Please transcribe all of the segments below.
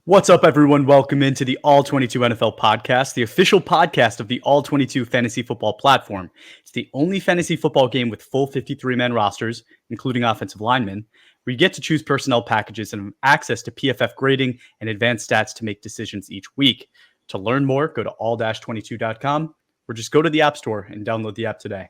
What's up, everyone? Welcome into the All 22 NFL podcast, the official podcast of the All 22 fantasy football platform. It's the only fantasy football game with full 53-man rosters, including offensive linemen, where you get to choose personnel packages and have access to PFF grading and advanced stats to make decisions each week. To learn more, go to all-22.com or just go to the App Store and download the app today.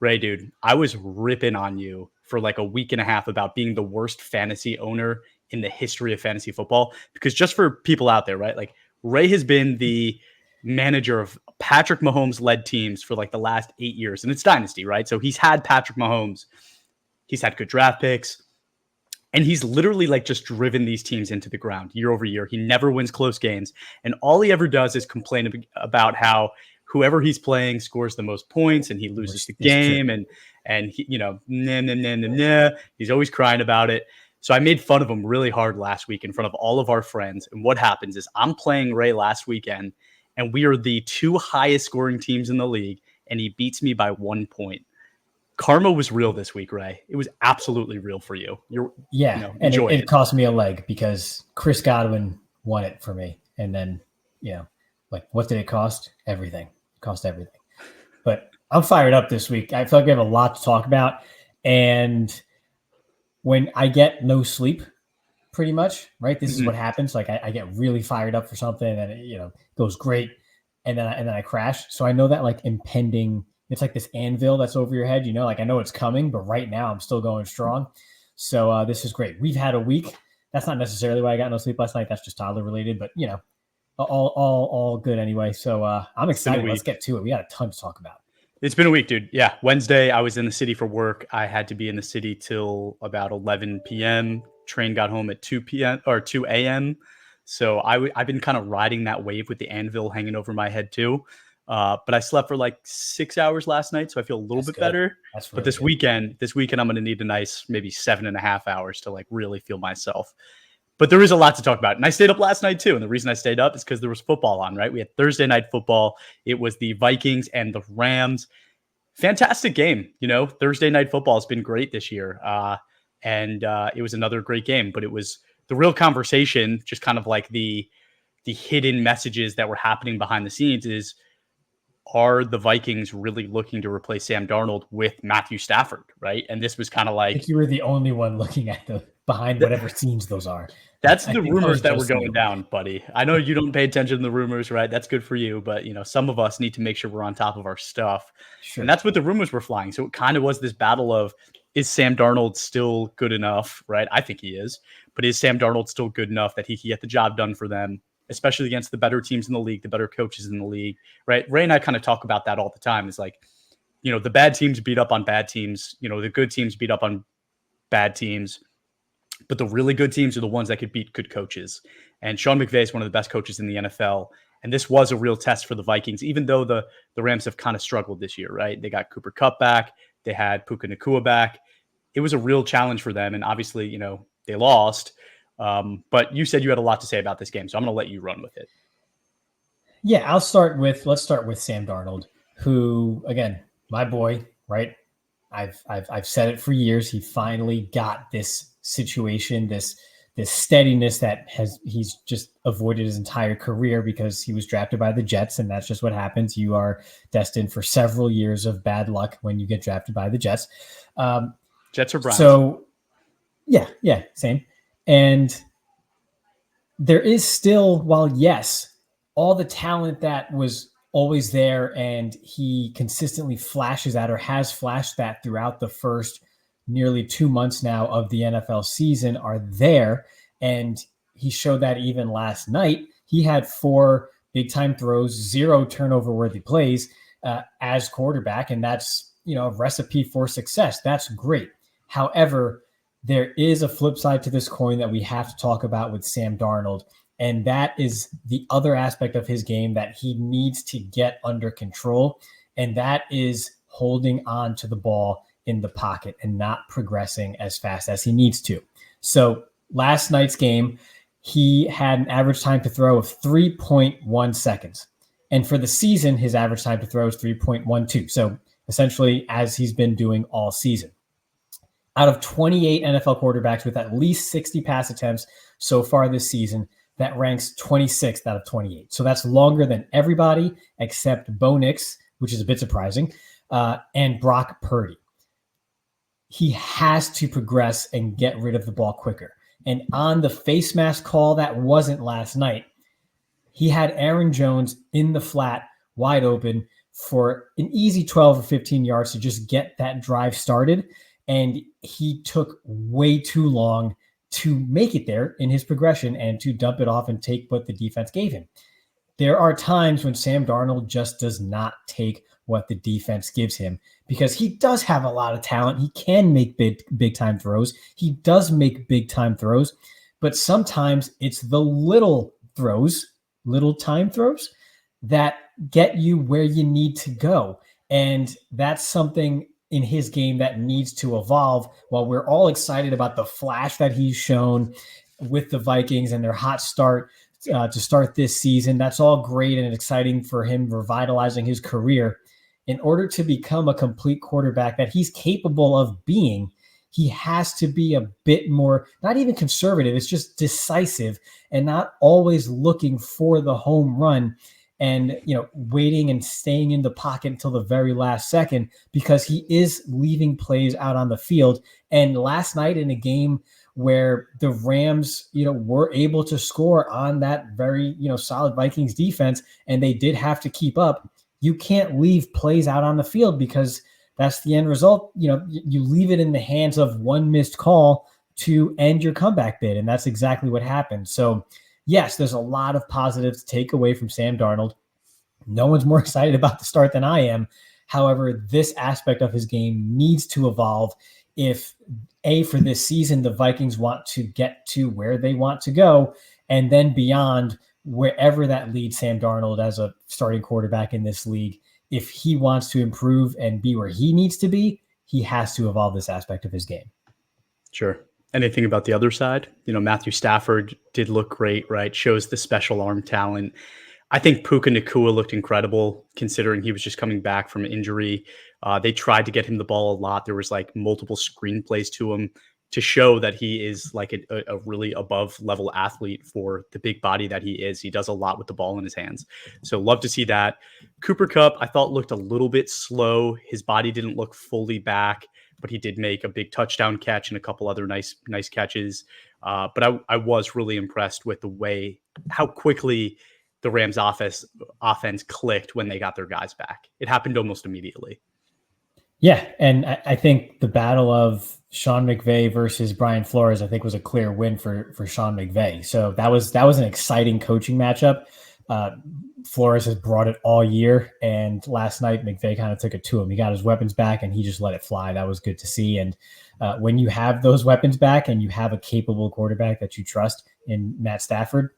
Ray, dude, I was ripping on you for like a week and a half about being the worst fantasy owner in the history of fantasy football, because just for people out there, right? Like Ray has been the manager of Patrick Mahomes led teams for like the last 8 years, and it's dynasty, right? So he's had Patrick Mahomes, he's had good draft picks, and he's literally like just driven these teams into the ground year over year. He never wins close games, and all he ever does is complain about how whoever he's playing scores the most points and he loses the game, and he, he's always crying about it. So I made fun of him really hard last week in front of all of our friends. And what happens is I'm playing Ray last weekend, and we are the two highest scoring teams in the league, and he beats me by 1 point. Karma was real this week, Ray. It was absolutely real for you. And it cost me a leg because Chris Godwin won it for me. And then, what did it cost? Everything. It cost everything. But I'm fired up this week. I feel like we have a lot to talk about. And when I get no sleep, pretty much, right? This is what happens. Like I get really fired up for something, and it goes great, and then I crash. So I know that like impending, it's like this anvil that's over your head. Like I know it's coming, but right now I'm still going strong. So this is great. We've had a week. That's not necessarily why I got no sleep last night. That's just toddler related, but all good anyway. So I'm excited. Let's get to it. We got a ton to talk about. It's been a week, dude. Yeah. Wednesday, I was in the city for work. I had to be in the city till about 11 p.m. Train got home at 2 a.m. So I've been kind of riding that wave with the anvil hanging over my head too. But I slept for like 6 hours last night, so I feel a little bit better. But this weekend, I'm going to need a nice maybe 7.5 hours to like really feel myself. But there is a lot to talk about. And I stayed up last night too. And the reason I stayed up is because there was football on, right? We had Thursday night football. It was the Vikings and the Rams. Fantastic game. Thursday night football has been great this year. And it was another great game. But it was the real conversation, just kind of like the hidden messages that were happening behind the scenes is, are the Vikings really looking to replace Sam Darnold with Matthew Stafford, right? And this was kind of like... I think you were the only one looking at behind whatever scenes those are. That's the rumors that were going down, buddy. I know you don't pay attention to the rumors, right? That's good for you. But, some of us need to make sure we're on top of our stuff. Sure. And that's what the rumors were flying. So it kind of was this battle of, is Sam Darnold still good enough, right? I think he is. But is Sam Darnold still good enough that he can get the job done for them, especially against the better teams in the league, the better coaches in the league, right? Ray and I kind of talk about that all the time. It's like, the bad teams beat up on bad teams. The good teams beat up on bad teams. But the really good teams are the ones that could beat good coaches. And Sean McVay is one of the best coaches in the NFL. And this was a real test for the Vikings, even though the Rams have kind of struggled this year, right? They got Cooper Kupp back. They had Puka Nacua back. It was a real challenge for them. And obviously, they lost. But you said you had a lot to say about this game, so I'm going to let you run with it. Yeah, let's start with Sam Darnold, who, again, my boy, right? I've said it for years. He finally got this situation, this steadiness that he's just avoided his entire career because he was drafted by the Jets, and that's just what happens. You are destined for several years of bad luck when you get drafted by the Jets. Jets or Browns? So, yeah, same. And there is still, while yes, all the talent that was always there and he consistently flashes that or has flashed that throughout the first nearly 2 months now of the NFL season are there. And he showed that even last night. He had 4 big-time throws, 0 turnover-worthy plays as quarterback, and that's, a recipe for success. That's great. However, there is a flip side to this coin that we have to talk about with Sam Darnold, and that is the other aspect of his game that he needs to get under control, and that is holding on to the ball in the pocket and not progressing as fast as he needs to. So last night's game, he had an average time to throw of 3.1 seconds. And for the season, his average time to throw is 3.12. So essentially, as he's been doing all season. Out of 28 NFL quarterbacks with at least 60 pass attempts so far this season, that ranks 26th out of 28. So that's longer than everybody except Bo Nix, which is a bit surprising, and Brock Purdy. He has to progress and get rid of the ball quicker. And on the face mask call that wasn't last night, he had Aaron Jones in the flat, wide open for an easy 12 or 15 yards to just get that drive started. And he took way too long to make it there in his progression and to dump it off and take what the defense gave him. There are times when Sam Darnold just does not take what the defense gives him because he does have a lot of talent. He can make big time throws. He does make big time throws, but sometimes it's the little time throws that get you where you need to go. And that's something in his game that needs to evolve. While we're all excited about the flash that he's shown with the Vikings and their hot start to start this season, that's all great and exciting for him, revitalizing his career. In order to become a complete quarterback that he's capable of being, he has to be a bit more, not even conservative, it's just decisive and not always looking for the home run and, waiting and staying in the pocket until the very last second because he is leaving plays out on the field. And last night in a game where the Rams, were able to score on that very, solid Vikings defense, and they did have to keep up, you can't leave plays out on the field because that's the end result. You leave it in the hands of one missed call to end your comeback bid. And that's exactly what happened. So yes, there's a lot of positives to take away from Sam Darnold. No one's more excited about the start than I am. However, this aspect of his game needs to evolve if for this season, the Vikings want to get to where they want to go and then beyond, wherever that leads Sam Darnold as a starting quarterback in this league. If he wants to improve and be where he needs to be, he has to evolve this aspect of his game. Sure. Anything about the other side? Matthew Stafford did look great, right? Shows the special arm talent. I think Puka Nacua looked incredible considering he was just coming back from injury. They tried to get him the ball a lot. There was multiple screenplays to him to show that he is a really above level athlete for the big body that he is. He does a lot with the ball in his hands. So love to see that. Cooper Kupp, I thought looked a little bit slow. His body didn't look fully back, but he did make a big touchdown catch and a couple other nice catches. But I was really impressed with how quickly the Rams offense clicked when they got their guys back. It happened almost immediately. Yeah, and I think the battle of Sean McVay versus Brian Flores, I think, was a clear win for Sean McVay. So that was an exciting coaching matchup. Flores has brought it all year, and last night McVay kind of took it to him. He got his weapons back, and he just let it fly. That was good to see. And when you have those weapons back, and you have a capable quarterback that you trust in Matt Stafford,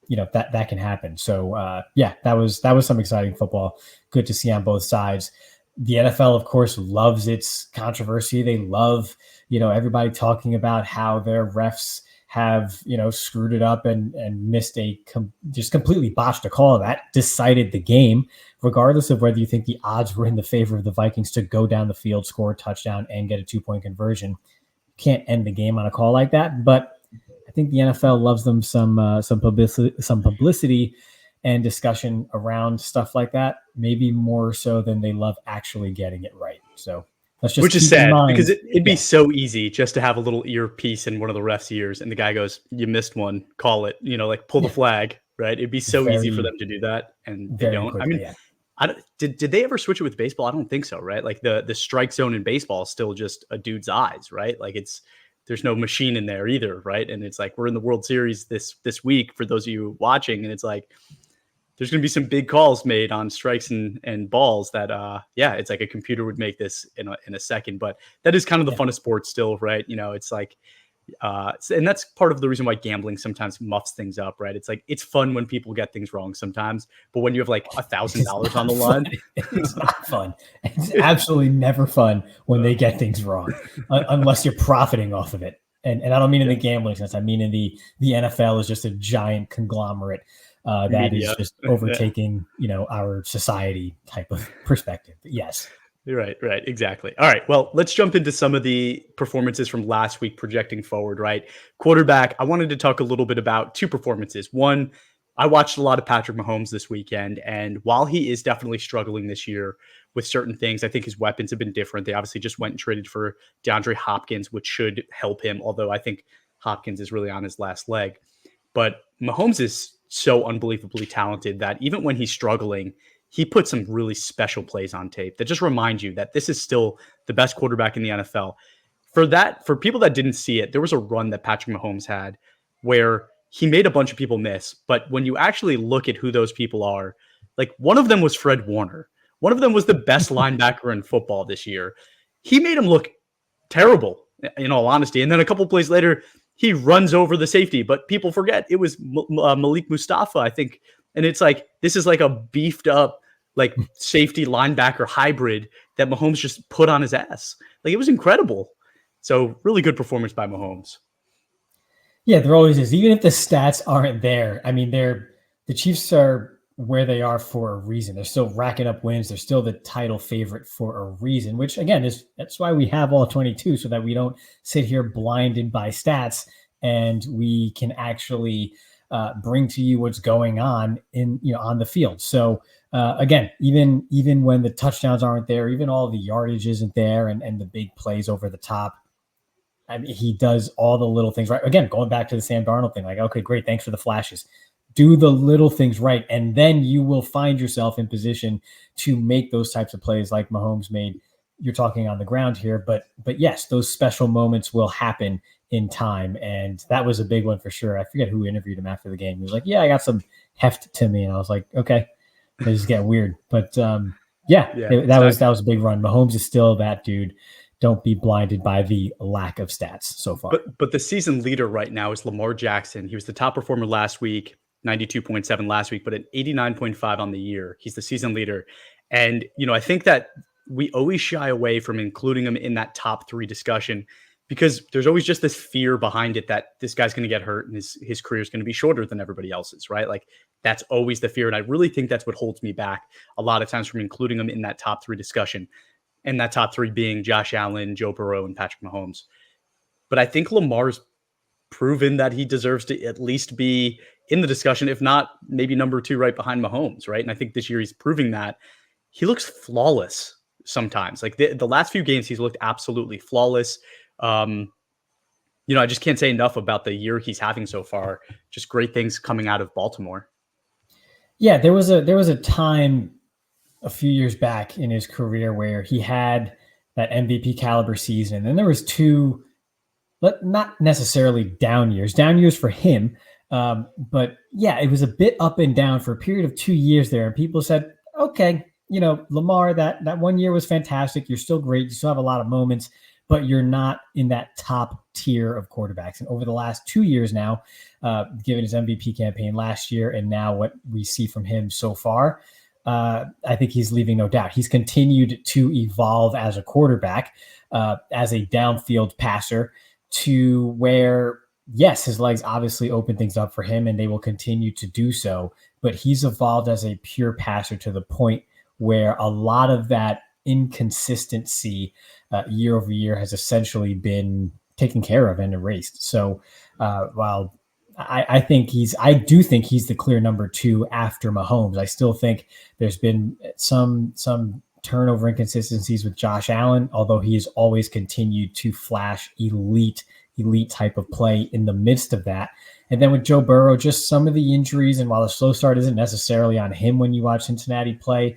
that can happen. So that was some exciting football. Good to see on both sides. The NFL, of course, loves its controversy. They love, everybody talking about how their refs have, screwed it up and missed just completely botched a call that decided the game, regardless of whether you think the odds were in the favor of the Vikings to go down the field, score a touchdown, and get a 2-point conversion. Can't end the game on a call like that, but I think the NFL loves them some publicity and discussion around stuff like that, maybe more so than they love actually getting it right. So let's just, which is sad because it'd be so easy just to have a little earpiece in one of the ref's ears and the guy goes, "You missed one, call it," pull the flag, right? It'd be so easy for them to do that, and they don't. Quickly, did they ever switch it with baseball? I don't think so, right? The strike zone in baseball is still just a dude's eyes, right? There's no machine in there either, right? And it's we're in the World Series this week for those of you watching, and it's there's going to be some big calls made on strikes and balls that, it's a computer would make this in a second, but that is kind of the fun of sports still, right? And that's part of the reason why gambling sometimes muffs things up, right? It's fun when people get things wrong sometimes, but when you have $1,000 on the line, it's not fun. It's absolutely never fun when they get things wrong, unless you're profiting off of it. And I don't mean in the gambling sense. I mean in the NFL is just a giant conglomerate that is just overtaking, our society type of perspective. But yes. Right, right, exactly. All right, well, let's jump into some of the performances from last week projecting forward, right? Quarterback, I wanted to talk a little bit about two performances. One, I watched a lot of Patrick Mahomes this weekend, and while he is definitely struggling this year with certain things, I think his weapons have been different. They obviously just went and traded for DeAndre Hopkins, which should help him, although I think Hopkins is really on his last leg. But Mahomes is so unbelievably talented that even when he's struggling, he puts some really special plays on tape that just remind you that this is still the best quarterback in the NFL. For people that didn't see it, there was a run that Patrick Mahomes had where he made a bunch of people miss. But when you actually look at who those people are, like one of them was Fred Warner. One of them was the best linebacker in football this year. He made him look terrible, in all honesty. And then a couple plays later, he runs over the safety, but people forget it was Malik Mustafa, I think. And it's like, this is like a beefed up, like safety linebacker hybrid that Mahomes just put on his ass. Like it was incredible. So really good performance by Mahomes. Yeah, there always is. Even if the stats aren't there, I mean, the Chiefs are where they are for a reason. They're still racking up wins. They're still the title favorite for a reason, which again that's why we have all 22, so that we don't sit here blinded by stats and we can actually bring to you what's going on on the field. So again, even when the touchdowns aren't there, even all the yardage isn't there, and the big plays over the top, I mean, he does all the little things right. Again, going back to the Sam Darnold thing, like, okay, great, thanks for the flashes. Do the little things right, and then you will find yourself in position to make those types of plays like Mahomes made. You're talking on the ground here, but yes, those special moments will happen in time, and that was a big one for sure. I forget who interviewed him after the game. He was like, "Yeah, I got some heft to me," and I was like, "Okay, this is getting weird." But that was a big run. Mahomes is still that dude. Don't be blinded by the lack of stats so far. But the season leader right now is Lamar Jackson. He was the top performer last week, 92.7 last week, but at 89.5 on the year. He's the season leader. And, I think that we always shy away from including him in that top three discussion because there's always just this fear behind it that this guy's going to get hurt and his career is going to be shorter than everybody else's, right? Like that's always the fear. And I really think that's what holds me back a lot of times from including him in that top three discussion. And that top three being Josh Allen, Joe Burrow, and Patrick Mahomes. But I think Lamar's proven that he deserves to at least be in the discussion, if not maybe number two right behind Mahomes, right? And I think this year he's proving that. He looks flawless sometimes. Like the last few games, he's looked absolutely flawless. I just can't say enough about the year he's having so far. Just great things coming out of Baltimore. Yeah, there was a time a few years back in his career where he had that MVP caliber season. And then there was two, but not necessarily down years for him. But yeah, it was a bit up and down for a period of 2 years there. And people said, okay, Lamar, that 1 year was fantastic. You're still great. You still have a lot of moments, but you're not in that top tier of quarterbacks. And over the last 2 years now, given his MVP campaign last year, and now what we see from him so far, I think he's leaving no doubt. He's continued to evolve as a quarterback, as a downfield passer, to where, yes, his legs obviously open things up for him and they will continue to do so, but he's evolved as a pure passer to the point where a lot of that inconsistency year over year has essentially been taken care of and erased. So while I do think he's the clear number two after Mahomes, I still think there's been some turnover inconsistencies with Josh Allen, although he has always continued to flash elite type of play in the midst of that. And then with Joe Burrow, just some of the injuries, and while the slow start isn't necessarily on him when you watch Cincinnati play,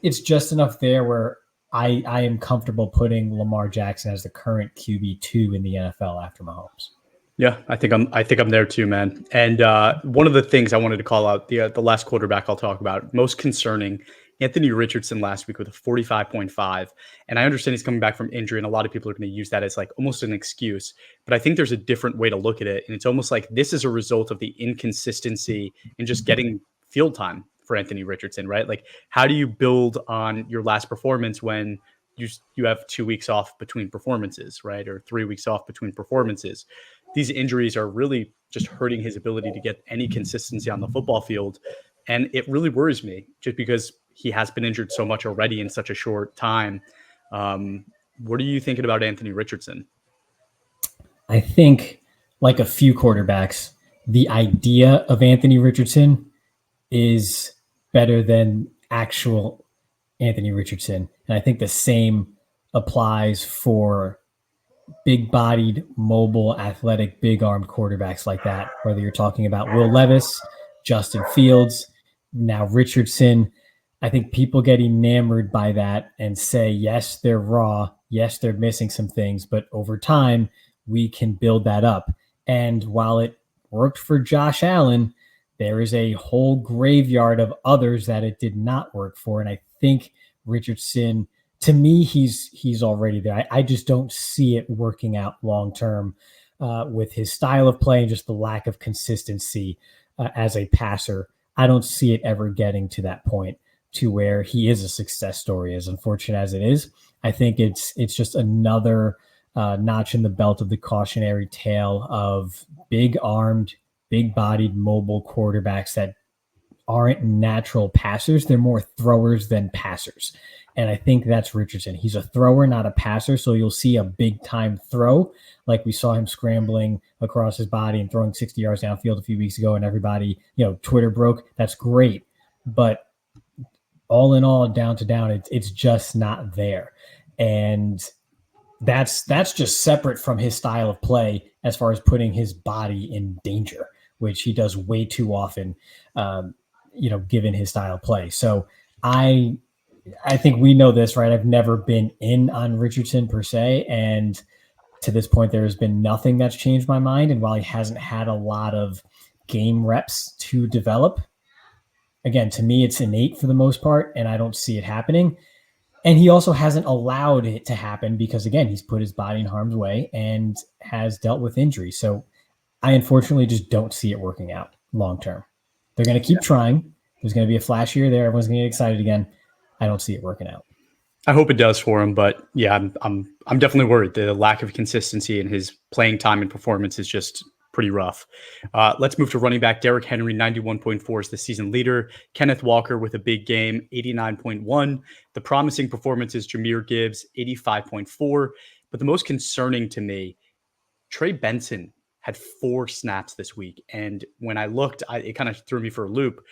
it's just enough there where I am comfortable putting Lamar Jackson as the current QB2 in the NFL after Mahomes. Yeah, I think I'm there too, man. And one of the things I wanted to call out, the last quarterback I'll talk about, most concerning, Anthony Richardson last week with a 45.5. And I understand he's coming back from injury, and a lot of people are going to use that as like almost an excuse. But I think there's a different way to look at it. And it's almost like this is a result of the inconsistency in just getting field time for Anthony Richardson, right? Like, how do you build on your last performance when you have 2 weeks off between performances, right? Or 3 weeks off between performances? These injuries are really just hurting his ability to get any consistency on the football field. And it really worries me just because he has been injured so much already in such a short time. What are you thinking about Anthony Richardson? I think, like a few quarterbacks, the idea of Anthony Richardson is better than actual Anthony Richardson. And I think the same applies for big bodied, mobile, athletic, big armed quarterbacks like that, whether you're talking about Will Levis, Justin Fields, now Richardson. I think people get enamored by that and say, yes, they're raw. Yes, they're missing some things, but over time, we can build that up. And while it worked for Josh Allen, there is a whole graveyard of others that it did not work for. And I think Richardson, to me, he's already there. I just don't see it working out long term with his style of play and just the lack of consistency as a passer. I don't see it ever getting to that point to where he is a success story, as unfortunate as it is. I think it's just another notch in the belt of the cautionary tale of big armed, big bodied, mobile quarterbacks that aren't natural passers. They're more throwers than passers. And I think that's Richardson. He's a thrower, not a passer. So you'll see a big time throw, like we saw him scrambling across his body and throwing 60 yards downfield a few weeks ago, and everybody, Twitter broke. That's great. But all in all, down to down, it's just not there. And that's just separate from his style of play as far as putting his body in danger, which he does way too often, given his style of play. So I think we know this, right? I've never been in on Richardson per se. And to this point, there has been nothing that's changed my mind. And while he hasn't had a lot of game reps to develop, again, to me, it's innate for the most part, and I don't see it happening. And he also hasn't allowed it to happen because, again, he's put his body in harm's way and has dealt with injury. So I unfortunately just don't see it working out long term. They're going to keep trying. There's going to be a flash here there. Everyone's going to get excited again. I don't see it working out. I hope it does for him, but yeah, I'm definitely worried. The lack of consistency in his playing time and performance is just pretty rough. Let's move to running back. Derrick Henry, 91.4 is the season leader. Kenneth Walker with a big game, 89.1. The promising performance is Jahmyr Gibbs, 85.4. But the most concerning to me, Trey Benson had 4 snaps this week. And when I looked, it kind of threw me for a loop.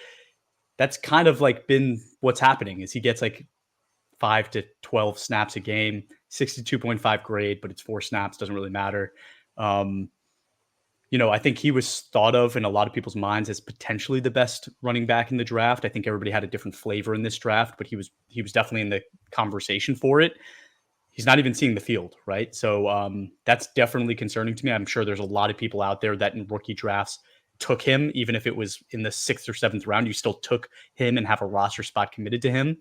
That's kind of like been what's happening is he gets like 5 to 12 snaps a game, 62.5 grade, but it's 4 snaps, doesn't really matter. I think he was thought of in a lot of people's minds as potentially the best running back in the draft. I think everybody had a different flavor in this draft, but he was definitely in the conversation for it. He's not even seeing the field, right? So that's definitely concerning to me. I'm sure there's a lot of people out there that in rookie drafts took him, even if it was in the 6th or 7th round, you still took him and have a roster spot committed to him.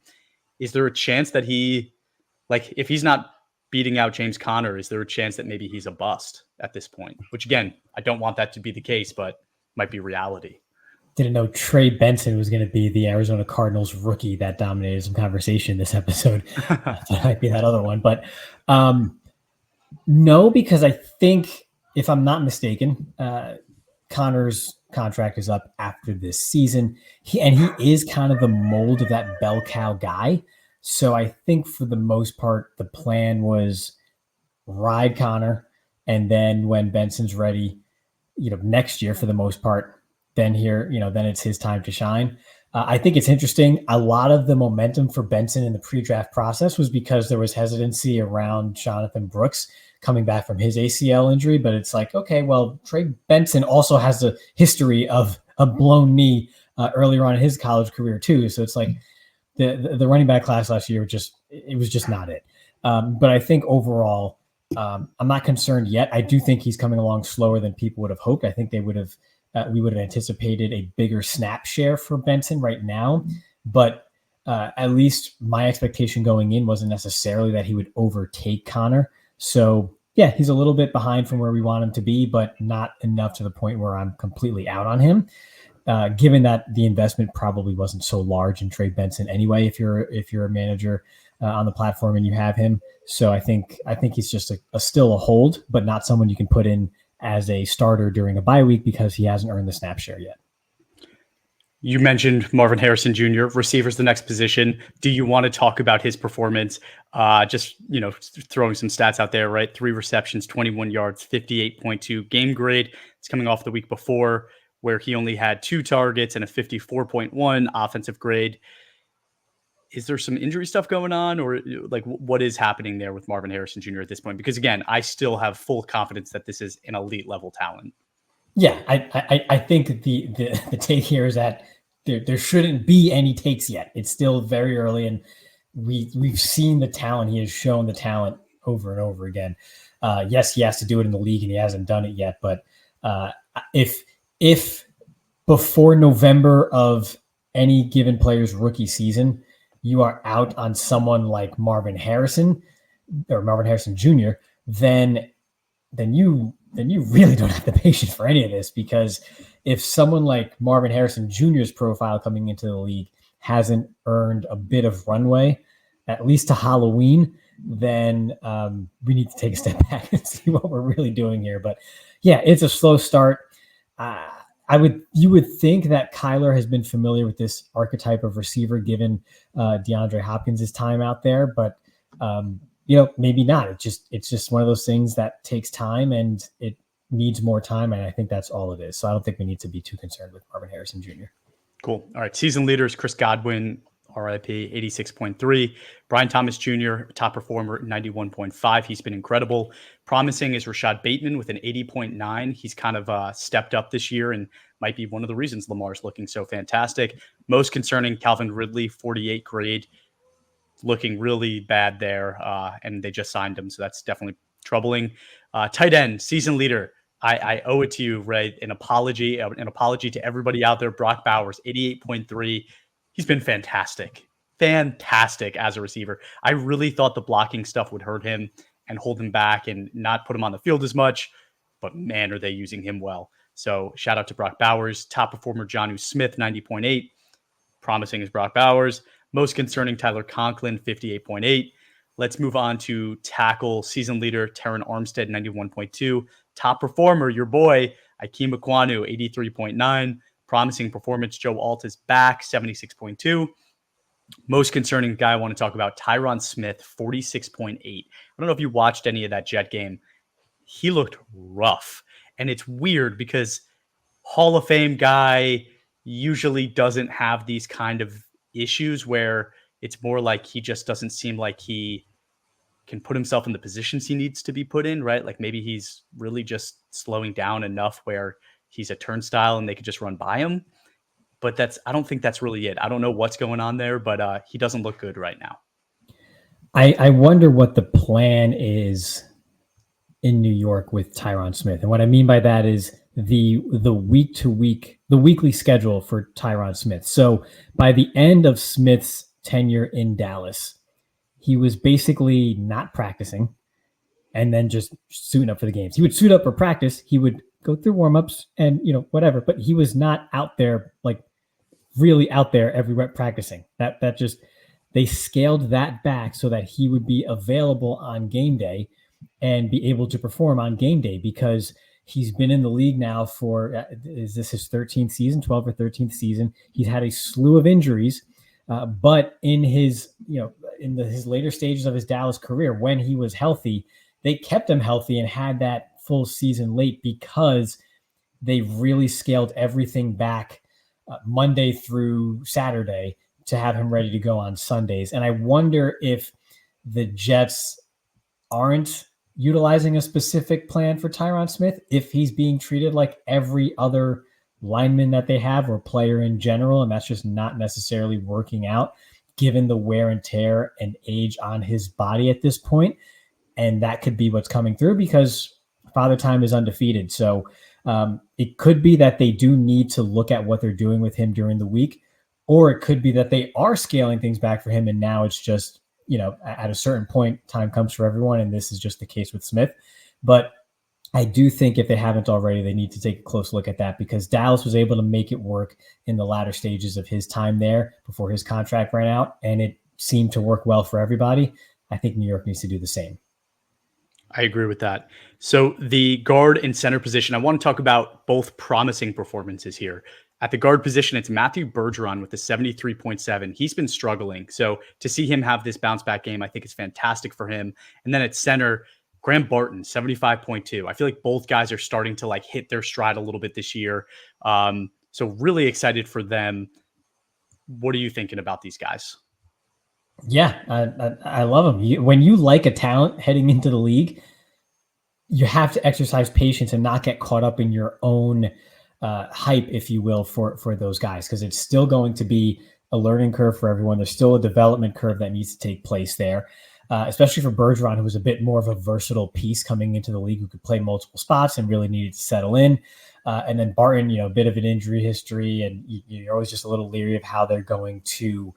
Is there a chance that if he's not beating out James Conner, is there a chance that maybe he's a bust at this point? Which again, I don't want that to be the case, but might be reality. Didn't know Trey Benson was going to be the Arizona Cardinals rookie that dominated some conversation this episode. That might be that other one. But no, because I think, if I'm not mistaken, Connor's contract is up after this season. He is kind of the mold of that bell cow guy. So I think for the most part, the plan was ride Connor. And then when Benson's ready, next year for the most part, then then it's his time to shine. I think it's interesting. A lot of the momentum for Benson in the pre-draft process was because there was hesitancy around Jonathan Brooks coming back from his ACL injury. But it's like, okay, well, Trey Benson also has a history of a blown knee earlier on in his college career too. So it's like the running back class last year was just not it. But I think overall, I'm not concerned yet. I do think he's coming along slower than people would have hoped. I think we would have anticipated a bigger snap share for Benson right now, but at least my expectation going in wasn't necessarily that he would overtake Connor. So yeah, he's a little bit behind from where we want him to be, but not enough to the point where I'm completely out on him. Given that the investment probably wasn't so large in Trey Benson anyway, if you're a manager on the platform and you have him. So I think he's just still a hold, but not someone you can put in as a starter during a bye week because he hasn't earned the snap share yet. You mentioned Marvin Harrison Jr., receivers, the next position. Do you want to talk about his performance? Just, throwing some stats out there, right? 3 receptions, 21 yards, 58.2 game grade. It's coming off the week before where he only had 2 targets and a 54.1 offensive grade. Is there some injury stuff going on, or like what is happening there with Marvin Harrison Jr. at this point? Because again, I still have full confidence that this is an elite level talent. Yeah, I think the take here is that there shouldn't be any takes yet. It's still very early, and we've seen the talent. He has shown the talent over and over again. Yes, he has to do it in the league, and he hasn't done it yet. But if before November of any given player's rookie season, you are out on someone like Marvin Harrison or Marvin Harrison Jr., then you really don't have the patience for any of this, because if someone like Marvin Harrison Jr.'s profile coming into the league hasn't earned a bit of runway, at least to Halloween, then we need to take a step back and see what we're really doing here. But yeah, it's a slow start. You would think that Kyler has been familiar with this archetype of receiver given DeAndre Hopkins' time out there, but maybe not. It's just one of those things that takes time, and it needs more time. And I think that's all it is. So I don't think we need to be too concerned with Marvin Harrison Jr. Cool. All right. Season leaders, Chris Godwin, RIP, 86.3. Brian Thomas Jr., top performer, 91.5. He's been incredible. Promising is Rashad Bateman with an 80.9. He's kind of stepped up this year and might be one of the reasons Lamar's looking so fantastic. Most concerning, Calvin Ridley, 48 grade, looking really bad there. And they just signed him, so that's definitely troubling. Tight end, season leader. I owe it to you, Ray. An apology to everybody out there. Brock Bowers, 88.3. He's been fantastic as a receiver. I really thought the blocking stuff would hurt him and hold him back and not put him on the field as much, but man, are they using him well. So shout out to Brock Bowers. Top performer, Jonnu Smith, 90.8. Promising is Brock Bowers. Most concerning, Tyler Conklin, 58.8. Let's move on to tackle. Season leader, Terran Armstead, 91.2. Top performer, your boy, Ikem Ekwonu, 83.9. Promising performance, Joe Alt is back, 76.2. Most concerning guy I want to talk about, Tyron Smith, 46.8. I don't know if you watched any of that Jet game. He looked rough. And it's weird because Hall of Fame guy usually doesn't have these kind of issues where it's more like he just doesn't seem like he can put himself in the positions he needs to be put in, right? Like maybe he's really just slowing down enough where he's a turnstile and they could just run by him. But I don't think that's really it. I don't know what's going on there, but he doesn't look good right now. I wonder what the plan is in New York with Tyron Smith. And what I mean by that is the weekly schedule for Tyron Smith. So by the end of Smith's tenure in Dallas, he was basically not practicing and then just suiting up for the games. He would suit up for practice. He would go through warmups and, whatever, but he was not out there, like really out there every rep practicing. They scaled that back so that he would be available on game day and be able to perform on game day, because he's been in the league now for, is this his 13th season, 12th or 13th season? He's had a slew of injuries, but in his, his later stages of his Dallas career, when he was healthy, they kept him healthy and had that full season late because they really scaled everything back Monday through Saturday to have him ready to go on Sundays. And I wonder if the Jets aren't utilizing a specific plan for Tyron Smith, if he's being treated like every other lineman that they have or player in general, and that's just not necessarily working out given the wear and tear and age on his body at this point. And that could be what's coming through, because Father Time is undefeated. So it could be that they do need to look at what they're doing with him during the week, or it could be that they are scaling things back for him. And now it's just, at a certain point, time comes for everyone. And this is just the case with Smith. But I do think if they haven't already, they need to take a close look at that, because Dallas was able to make it work in the latter stages of his time there before his contract ran out, and it seemed to work well for everybody. I think New York needs to do the same. I agree with that. So the guard and center position, I want to talk about both promising performances here. At the guard position, it's Matthew Bergeron with the 73.7. He's been struggling. So to see him have this bounce back game, I think is fantastic for him. And then at center, Graham Barton, 75.2. I feel like both guys are starting to like hit their stride a little bit this year. So really excited for them. What are you thinking about these guys? Yeah, I love them. When you like a talent heading into the league, you have to exercise patience and not get caught up in your own hype, if you will, for those guys, because it's still going to be a learning curve for everyone. There's still a development curve that needs to take place there, especially for Bergeron, who was a bit more of a versatile piece coming into the league, who could play multiple spots and really needed to settle in. And then Barton, a bit of an injury history, and you're always just a little leery of how they're going to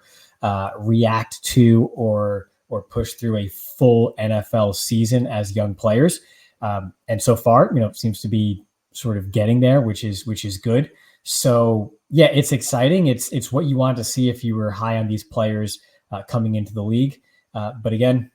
react to or push through a full NFL season as young players. And so far, seems to be sort of getting there, which is good. So yeah, it's exciting. It's what you want to see if you were high on these players coming into the league. But again,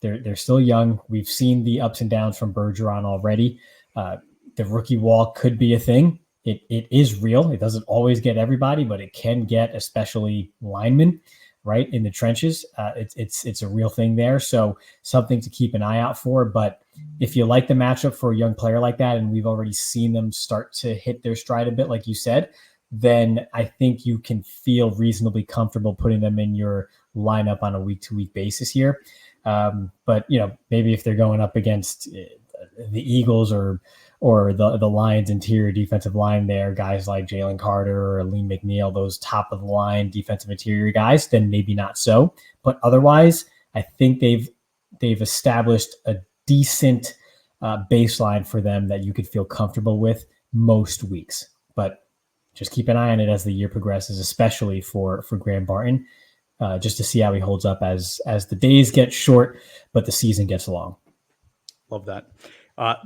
they're still young. We've seen the ups and downs from Bergeron already. The rookie wall could be a thing. It is real. It doesn't always get everybody, but it can get especially linemen right in the trenches. It's a real thing there. So something to keep an eye out for. But if you like the matchup for a young player like that, and we've already seen them start to hit their stride a bit, like you said, then I think you can feel reasonably comfortable putting them in your lineup on a week-to-week basis here. But maybe if they're going up against the Eagles or the Lions interior defensive line there, guys like Jalen Carter or Lee McNeil, those top of the line defensive interior guys, then maybe not so. But otherwise, I think they've established a decent baseline for them that you could feel comfortable with most weeks. But just keep an eye on it as the year progresses, especially for Graham Barton, just to see how he holds up as the days get short, but the season gets long. Love that.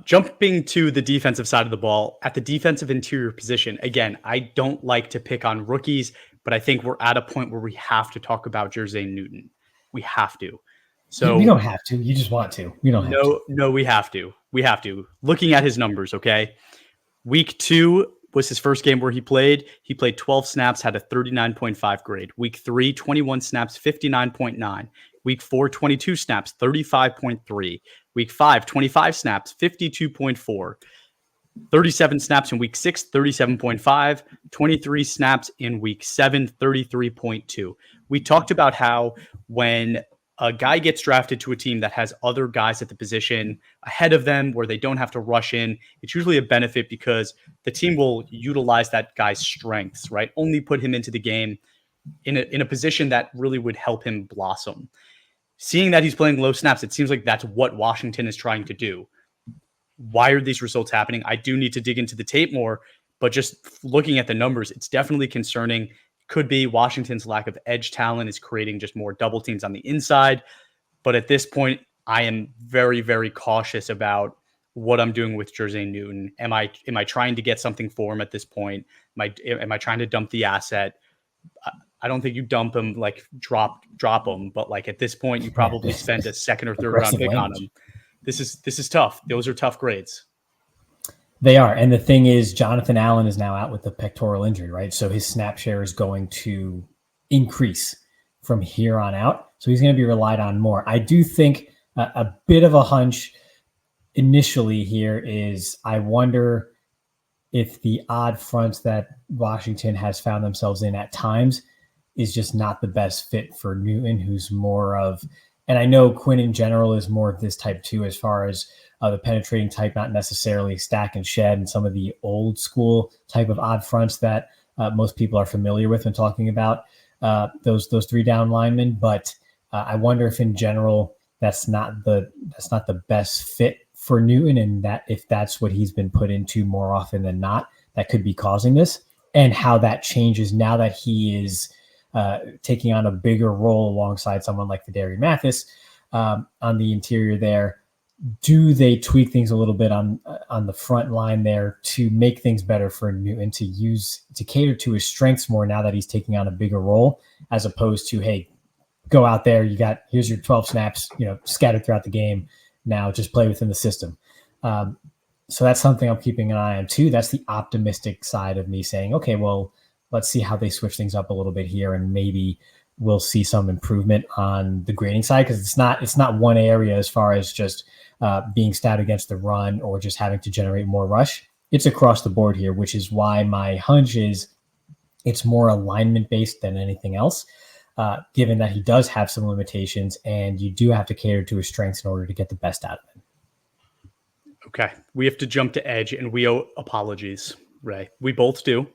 Jumping to the defensive side of the ball, at the defensive interior position, again, I don't like to pick on rookies, but I think we're at a point where we have to talk about Jersey Newton. We have to. So we don't have to. You just want to. We don't have to. No, we have to. We have to. Looking at his numbers, okay? Week 2 was his first game where he played. He played 12 snaps, had a 39.5 grade. Week 3, 21 snaps, 59.9. Week 4, 22 snaps, 35.3. Week 5, 25 snaps, 52.4. 37 snaps in week 6, 37.5. 23 snaps in week 7, 33.2. We talked about how when a guy gets drafted to a team that has other guys at the position ahead of them where they don't have to rush in, it's usually a benefit because the team will utilize that guy's strengths, right? Only put him into the game in a position that really would help him blossom. Seeing that he's playing low snaps, it seems like that's what Washington is trying to do. Why are these results happening? I do need to dig into the tape more, but just looking at the numbers, it's definitely concerning. Could be Washington's lack of edge talent is creating just more double teams on the inside. But at this point, I am very, very cautious about what I'm doing with Jersey Newton. Am I trying to get something for him at this point? Am I trying to dump the asset? I don't think you dump him, like drop him, but like at this point, you probably spent a second or third round pick on him. This is tough. Those are tough grades. They are. And the thing is, Jonathan Allen is now out with the pectoral injury, right? So his snap share is going to increase from here on out. So he's going to be relied on more. I do think a bit of a hunch initially here is I wonder if the odd fronts that Washington has found themselves in at times is just not the best fit for Newton, who's more of, and I know Quinn in general is more of this type too, as far as the penetrating type, not necessarily stack and shed and some of the old school type of odd fronts that most people are familiar with when talking about those 3 down linemen. But I wonder if in general that's not the best fit for Newton, and that if that's what he's been put into more often than not, that could be causing this, and how that changes now that he is taking on a bigger role alongside someone like Fedarian Mathis on the interior there. Do they tweak things a little bit on the front line there to make things better for Newton to cater to his strengths more now that he's taking on a bigger role, as opposed to, hey, go out there, here's your 12 snaps, scattered throughout the game. Now just play within the system. So that's something I'm keeping an eye on too. That's the optimistic side of me saying, okay, well, let's see how they switch things up a little bit here, and maybe we'll see some improvement on the grading side, because it's not one area as far as just being stout against the run or just having to generate more rush. It's across the board here, which is why my hunch is it's more alignment based than anything else, given that he does have some limitations and you do have to cater to his strengths in order to get the best out of him. Okay. We have to jump to edge, and we owe apologies, Ray. We both do.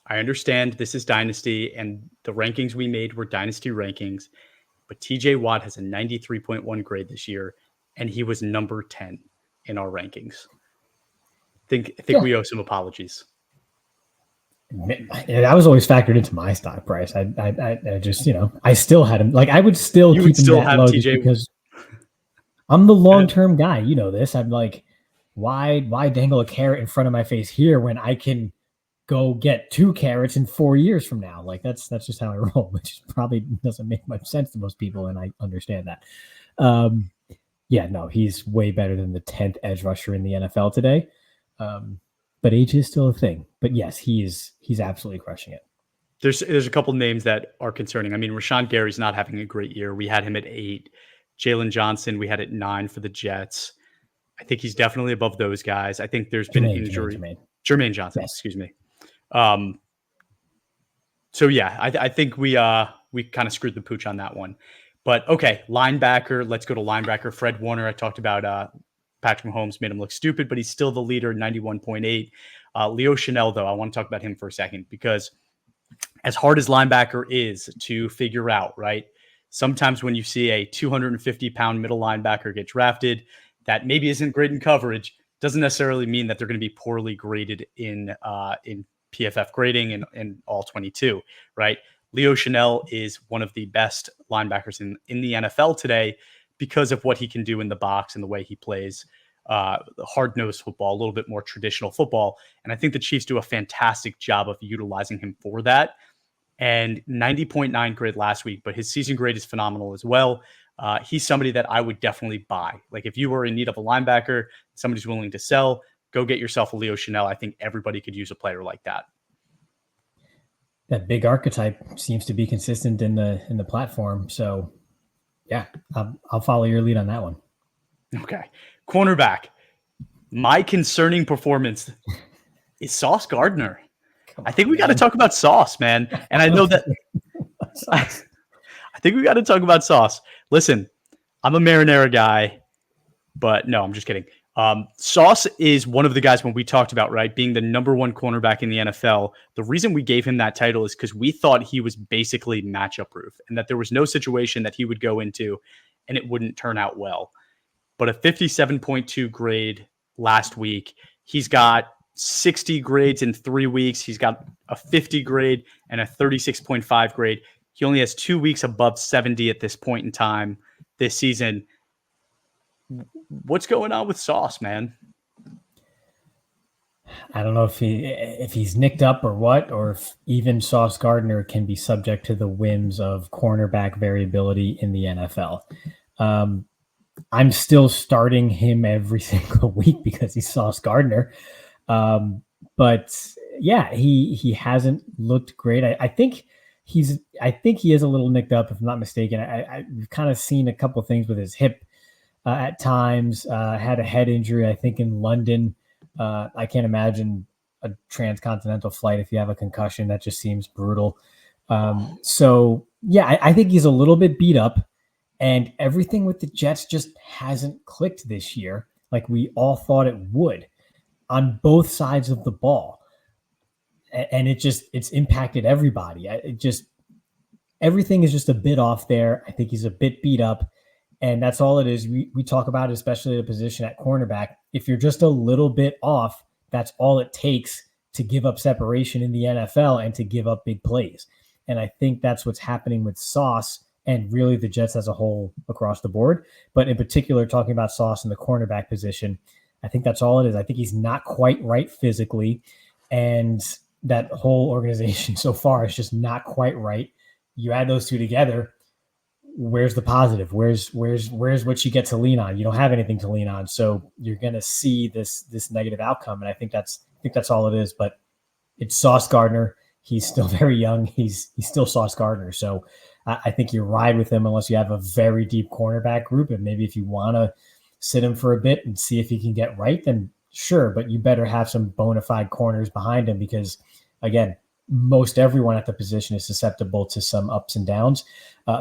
I understand this is Dynasty, and the rankings we made were Dynasty rankings, but TJ Watt has a 93.1 grade this year, and he was number 10 in our rankings. I think we owe some apologies. That was always factored into my stock price. I just, I still had him. Like, I would still keep him that low just because I'm the long-term guy. You know this. I'm like, why dangle a carrot in front of my face here when I can go get 2 carrots in 4 years from now? Like, that's just how I roll, which probably doesn't make much sense to most people, and I understand that. He's way better than the 10th edge rusher in the NFL today. But age is still a thing. But yes, he's absolutely crushing it. There's a couple names that are concerning. I mean, Rashawn Gary's not having a great year. We had him at 8. Jalen Johnson, we had at 9 for the Jets. I think he's definitely above those guys. I think there's been an injury. Jermaine Johnson, yes. Excuse me. So yeah, I think we kind of screwed the pooch on that one. But okay, linebacker. Let's go to linebacker. Fred Warner. I talked about Patrick Mahomes made him look stupid, but he's still the leader, 91.8. Leo Chanel, though, I want to talk about him for a second, because as hard as linebacker is to figure out, right? Sometimes when you see a 250-pound middle linebacker get drafted, that maybe isn't great in coverage, doesn't necessarily mean that they're going to be poorly graded in PFF grading and all 22, right? Leo Chanel is one of the best linebackers in the NFL today because of what he can do in the box and the way he plays hard-nosed football, a little bit more traditional football. And I think the Chiefs do a fantastic job of utilizing him for that. And 90.9 grade last week, but his season grade is phenomenal as well. He's somebody that I would definitely buy. Like, if you were in need of a linebacker, somebody's willing to sell, go get yourself a Leo Chanel. I think everybody could use a player like that. That big archetype seems to be consistent in the platform. So yeah, I'll follow your lead on that one. Okay. Cornerback. My concerning performance is Sauce Gardner. I think we got to talk about Sauce, man. And I know that I think we got to talk about Sauce. Listen, I'm a marinara guy, but no, I'm just kidding. Sauce is one of the guys when we talked about, right, being the number 1 cornerback in the NFL. The reason we gave him that title is because we thought he was basically matchup proof and that there was no situation that he would go into and it wouldn't turn out well. But a 57.2 grade last week, he's got 60 grades in 3 weeks. He's got a 50 grade and a 36.5 grade. He only has 2 weeks above 70 at this point in time this season. What's going on with Sauce, man? I don't know if he's nicked up or what, or if even Sauce Gardner can be subject to the whims of cornerback variability in the NFL. I'm still starting him every single week because he's Sauce Gardner. But yeah, he hasn't looked great. I think he is a little nicked up, if I'm not mistaken. I've kind of seen a couple of things with his hip at times. Had a head injury, I think, in London. I can't imagine a transcontinental flight if you have a concussion. That just seems brutal. So yeah, I think he's a little bit beat up, and everything with the Jets just hasn't clicked this year like we all thought it would on both sides of the ball. And it's impacted everybody. Everything is just a bit off there. I think he's a bit beat up, and that's all it is. We talk about it, especially the position at cornerback. If you're just a little bit off, that's all it takes to give up separation in the NFL and to give up big plays. And I think that's what's happening with Sauce and really the Jets as a whole across the board. But in particular, talking about Sauce in the cornerback position, I think that's all it is. I think he's not quite right physically, and that whole organization so far is just not quite right. You add those two together, where's the positive? Where's what you get to lean on? You don't have anything to lean on, so you're going to see this negative outcome. And I think that's all it is. But it's Sauce Gardner. he's still very young. He's still Sauce Gardner. So I think you ride with him unless you have a very deep cornerback group. And maybe if you want to sit him for a bit and see if he can get right, then sure. But you better have some bona fide corners behind him because, again, most everyone at the position is susceptible to some ups and downs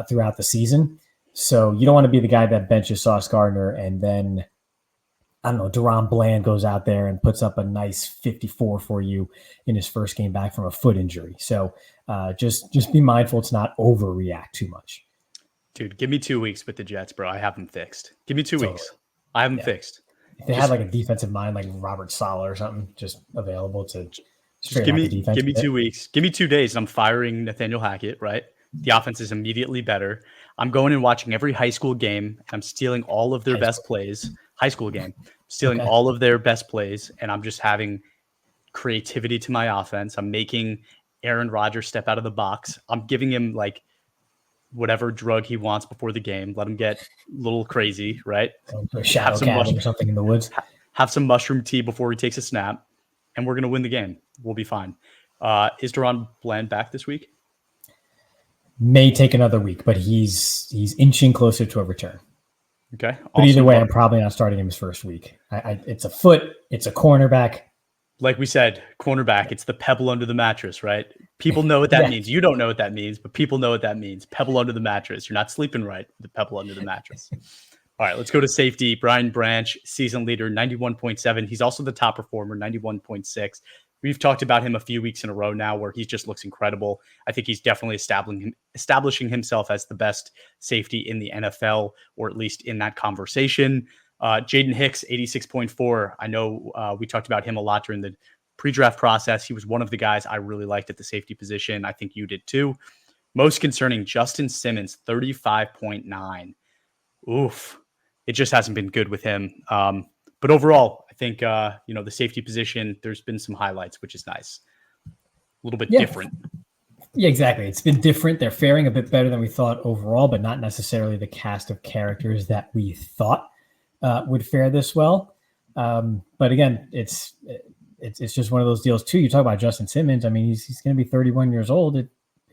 throughout the season. So you don't want to be the guy that benches Sauce Gardner and then, I don't know, Deron Bland goes out there and puts up a nice 54 for you in his first game back from a foot injury. So just be mindful to not overreact too much. Dude, give me 2 weeks with the Jets, bro. I have them fixed. Give me 2 weeks. I have them fixed. If they had like a defensive mind like Robert Saleh or something just available to just give me 2 weeks. Give me 2 days and I'm firing Nathaniel Hackett, right? The offense is immediately better. I'm going and watching every high school game. I'm stealing all of their best plays. High school game. Stealing all of their best plays, and I'm just having creativity to my offense. I'm making Aaron Rodgers step out of the box. I'm giving him like whatever drug he wants before the game. Let him get a little crazy, right? Have some or something in the woods. Have some mushroom tea before he takes a snap, and we're going to win the game. We'll be fine. Is Deron Bland back this week? May take another week, but he's inching closer to a return. Okay. But either way, I'm probably not starting him his first week. It's a foot. It's a cornerback. Like we said, cornerback, it's the pebble under the mattress, right? People know what that means. You don't know what that means, but people know what that means. Pebble under the mattress. You're not sleeping right with the pebble under the mattress. All right, let's go to safety. Brian Branch, season leader, 91.7. He's also the top performer, 91.6. We've talked about him a few weeks in a row now where he just looks incredible. I think he's definitely establishing himself as the best safety in the NFL, or at least in that conversation. Jaden Hicks, 86.4. I know we talked about him a lot during the pre-draft process. He was one of the guys I really liked at the safety position. I think you did too. Most concerning, Justin Simmons, 35.9. Oof. It just hasn't been good with him. But overall, I think, the safety position, there's been some highlights, which is nice. A little bit different. Yeah, exactly. It's been different. They're faring a bit better than we thought overall, but not necessarily the cast of characters that we thought would fare this well. But again, it's just one of those deals too. You talk about Justin Simmons. I mean, he's going to be 31 years old. It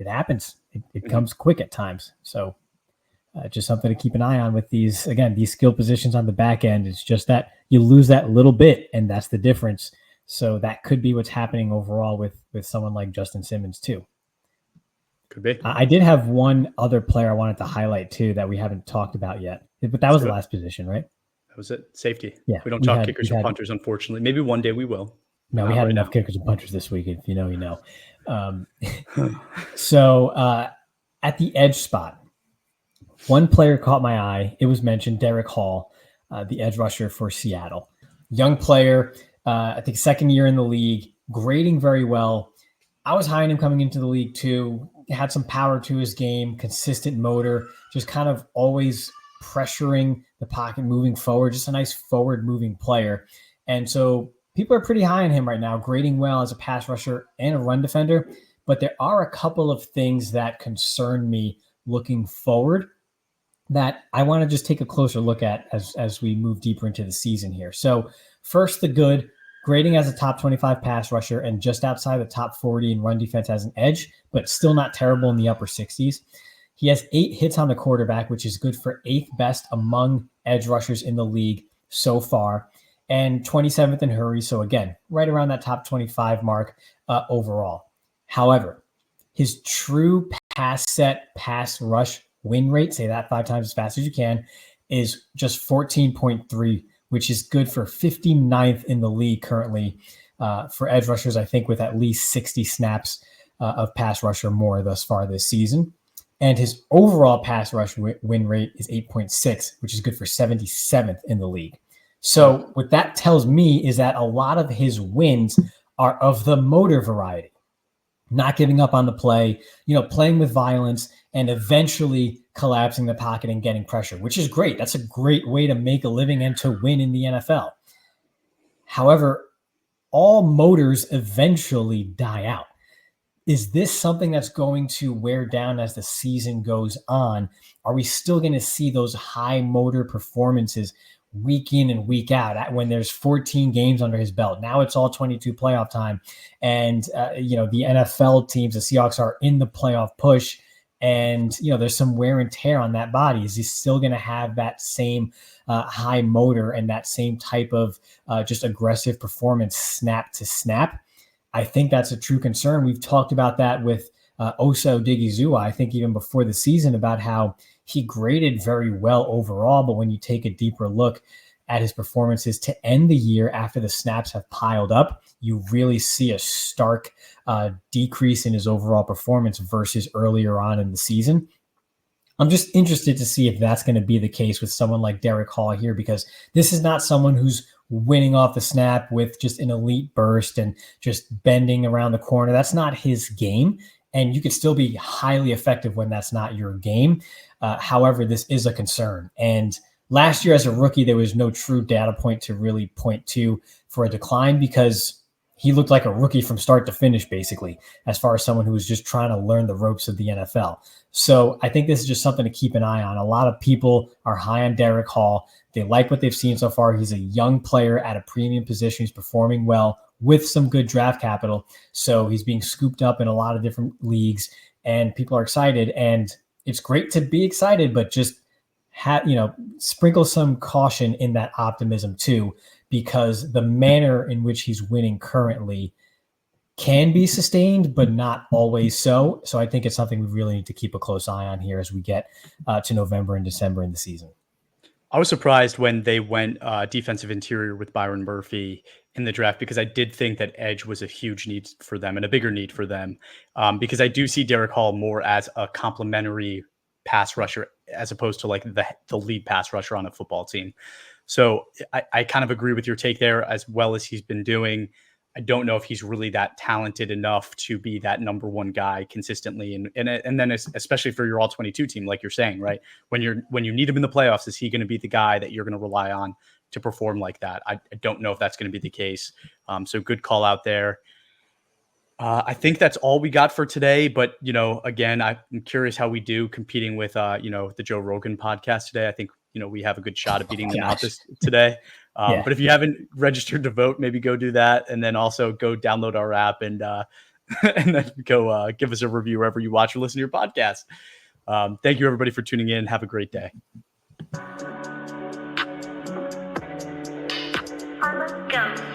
happens. It comes quick at times. So just something to keep an eye on with these skill positions on the back end. It's just that you lose that little bit, and that's the difference. So that could be what's happening overall with someone like Justin Simmons too. Could be. I did have one other player I wanted to highlight too that we haven't talked about yet, but that was the last position, right? That was it. Safety. Yeah. We don't talk kickers or punters, unfortunately. Maybe one day we will. No, we had enough kickers and punters this week. If you know, you know. So at the edge spot, one player caught my eye. It was mentioned, Derick Hall, the edge rusher for Seattle. Young player, I think second year in the league, grading very well. I was high on him coming into the league too. Had some power to his game, consistent motor, just kind of always pressuring the pocket, moving forward, just a nice forward moving player. And so people are pretty high on him right now, grading well as a pass rusher and a run defender. But there are a couple of things that concern me looking forward that I want to just take a closer look at as we move deeper into the season here. So first, the good, grading as a top 25 pass rusher and just outside the top 40 in run defense as an edge, but still not terrible in the upper 60s. He has 8 hits on the quarterback, which is good for 8th best among edge rushers in the league so far, and 27th in hurries. So again, right around that top 25 mark overall. However, his true pass set, pass rush win rate, say that 5 times as fast as you can, is just 14.3, which is good for 59th in the league currently for edge rushers, I think, with at least 60 snaps of pass rush or more thus far this season. And his overall pass rush win rate is 8.6, which is good for 77th in the league. So what that tells me is that a lot of his wins are of the motor variety, not giving up on the play, playing with violence and eventually collapsing the pocket and getting pressure, which is great. That's a great way to make a living and to win in the NFL. However, all motors eventually die out. Is this something that's going to wear down as the season goes on? Are we still going to see those high motor performances week in and week out when there's 14 games under his belt. Now it's all 22 playoff time. And, the NFL teams, the Seahawks are in the playoff push. And, there's some wear and tear on that body. Is he still going to have that same high motor and that same type of just aggressive performance snap to snap? I think that's a true concern. We've talked about that with Osa Odigizua, I think even before the season, about how he graded very well overall. But when you take a deeper look at his performances to end the year after the snaps have piled up, you really see a stark decrease in his overall performance versus earlier on in the season. I'm just interested to see if that's going to be the case with someone like Derick Hall here, because this is not someone who's winning off the snap with just an elite burst and just bending around the corner. That's not his game. And you could still be highly effective when that's not your game. However, this is a concern. And last year as a rookie, there was no true data point to really point to for a decline, because he looked like a rookie from start to finish, basically, as far as someone who was just trying to learn the ropes of the NFL. So I think this is just something to keep an eye on. A lot of people are high on Derick Hall. They like what they've seen so far. He's a young player at a premium position. He's performing well with some good draft capital. So he's being scooped up in a lot of different leagues, and people are excited. And it's great to be excited, but just sprinkle some caution in that optimism too, because the manner in which he's winning currently can be sustained, but not always so. So I think it's something we really need to keep a close eye on here as we get to November and December in the season. I was surprised when they went defensive interior with Byron Murphy in the draft, because I did think that edge was a huge need for them and a bigger need for them, because I do see Derick Hall more as a complementary pass rusher as opposed to like the lead pass rusher on a football team. So I kind of agree with your take there. As well as he's been doing, I don't know if he's really that talented enough to be that number one guy consistently. And then especially for your all 22 team, like you're saying, right? When you need him in the playoffs, is he going to be the guy that you're going to rely on to perform like that? I don't know if that's going to be the case. So good call out there. I think that's all we got for today. But, again, I'm curious how we do competing with, the Joe Rogan podcast today. I think, we have a good shot at beating them out today. But if you haven't registered to vote, maybe go do that. And then also go download our app and then go give us a review wherever you watch or listen to your podcast. Thank you, everybody, for tuning in. Have a great day. Go.